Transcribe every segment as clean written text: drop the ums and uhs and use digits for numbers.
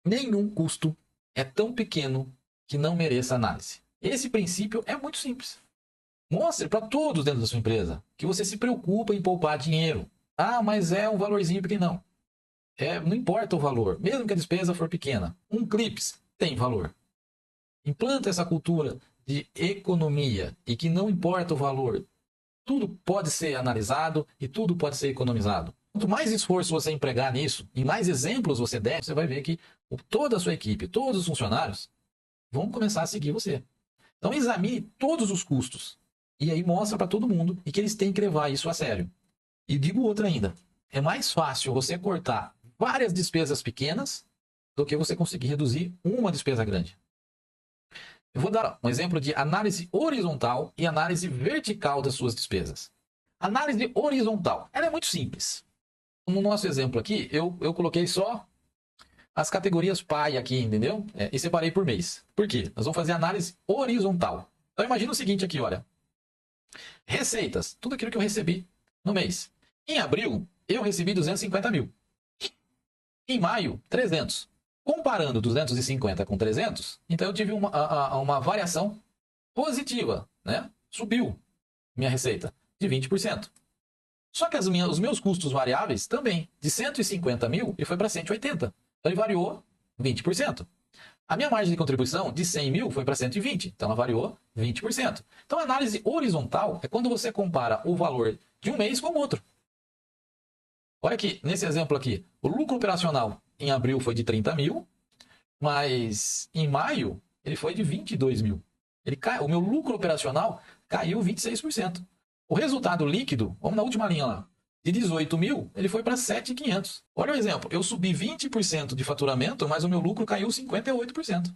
Nenhum custo é tão pequeno que não mereça análise. Esse princípio é muito simples. Mostre para todos dentro da sua empresa que você se preocupa em poupar dinheiro. Ah, mas é um valorzinho pequeno. Não. Não importa o valor, mesmo que a despesa for pequena. Um clips tem valor. Implanta essa cultura de economia e que não importa o valor. Tudo pode ser analisado e tudo pode ser economizado. Quanto mais esforço você empregar nisso e mais exemplos você der, você vai ver que toda a sua equipe, todos os funcionários vão começar a seguir você. Então examine todos os custos e aí mostra para todo mundo e que eles têm que levar isso a sério. E digo outra ainda, é mais fácil você cortar várias despesas pequenas do que você conseguir reduzir uma despesa grande. Eu vou dar um exemplo de análise horizontal e análise vertical das suas despesas. Análise horizontal, ela é muito simples. No nosso exemplo aqui, eu coloquei só as categorias PAI aqui, entendeu? E separei por mês. Por quê? Nós vamos fazer análise horizontal. Então imagina o seguinte aqui, olha. Receitas, tudo aquilo que eu recebi no mês. Em abril, eu recebi 250 mil. Em maio, 300. Comparando 250 com 300, então eu tive uma variação positiva, né? Subiu minha receita de 20%. Só que os meus custos variáveis também, de 150 mil e foi para 180. Então ele variou 20%. A minha margem de contribuição de 100 mil foi para 120, então ela variou 20%. Então a análise horizontal é quando você compara o valor de um mês com o outro. Olha aqui, nesse exemplo aqui, o lucro operacional em abril foi de 30 mil, mas em maio ele foi de 22 mil. O meu lucro operacional caiu 26%. O resultado líquido, vamos na última linha lá, de 18 mil, ele foi para 7.500. Olha o exemplo, eu subi 20% de faturamento, mas o meu lucro caiu 58%.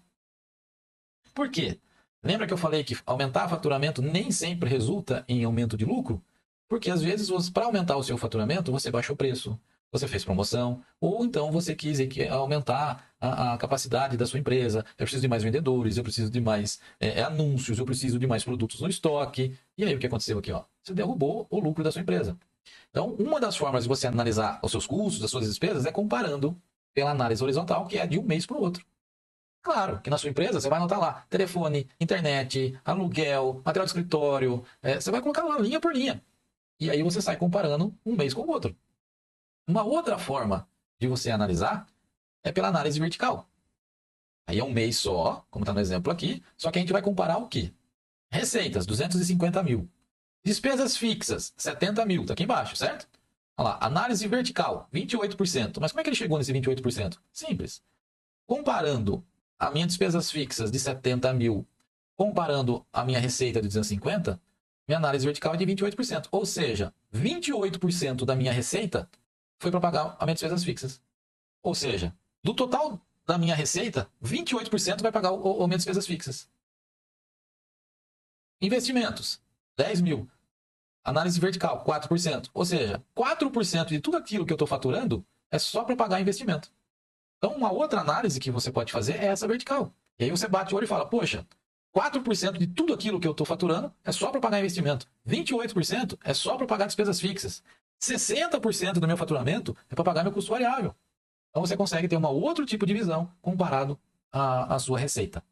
Por quê? Lembra que eu falei que aumentar faturamento nem sempre resulta em aumento de lucro? Porque às vezes, para aumentar o seu faturamento, você baixou o preço, você fez promoção, ou então você quis aumentar a capacidade da sua empresa. Eu preciso de mais vendedores, eu preciso de mais anúncios, eu preciso de mais produtos no estoque. E aí o que aconteceu aqui? Ó? Você derrubou o lucro da sua empresa. Então, uma das formas de você analisar os seus custos, as suas despesas, é comparando pela análise horizontal, que é de um mês para o outro. Claro que na sua empresa você vai anotar lá telefone, internet, aluguel, material de escritório. Você vai colocar lá linha por linha. E aí você sai comparando um mês com o outro. Uma outra forma de você analisar é pela análise vertical. Aí é um mês só, como está no exemplo aqui, só que a gente vai comparar o quê? Receitas, 250 mil. Despesas fixas, 70 mil, está aqui embaixo, certo? Olha lá, análise vertical, 28%. Mas como é que ele chegou nesse 28%? Simples. Comparando as minhas despesas fixas de 70 mil, comparando a minha receita de 250, minha análise vertical é de 28%. Ou seja, 28% da minha receita foi para pagar as minhas despesas fixas. Ou seja, do total da minha receita, 28% vai pagar as minhas despesas fixas. Investimentos, 10 mil. Análise vertical, 4%. Ou seja, 4% de tudo aquilo que eu estou faturando é só para pagar investimento. Então, uma outra análise que você pode fazer é essa vertical. E aí você bate o olho e fala, poxa, 4% de tudo aquilo que eu estou faturando é só para pagar investimento. 28% é só para pagar despesas fixas. 60% do meu faturamento é para pagar meu custo variável. Então você consegue ter um outro tipo de visão comparado à sua receita.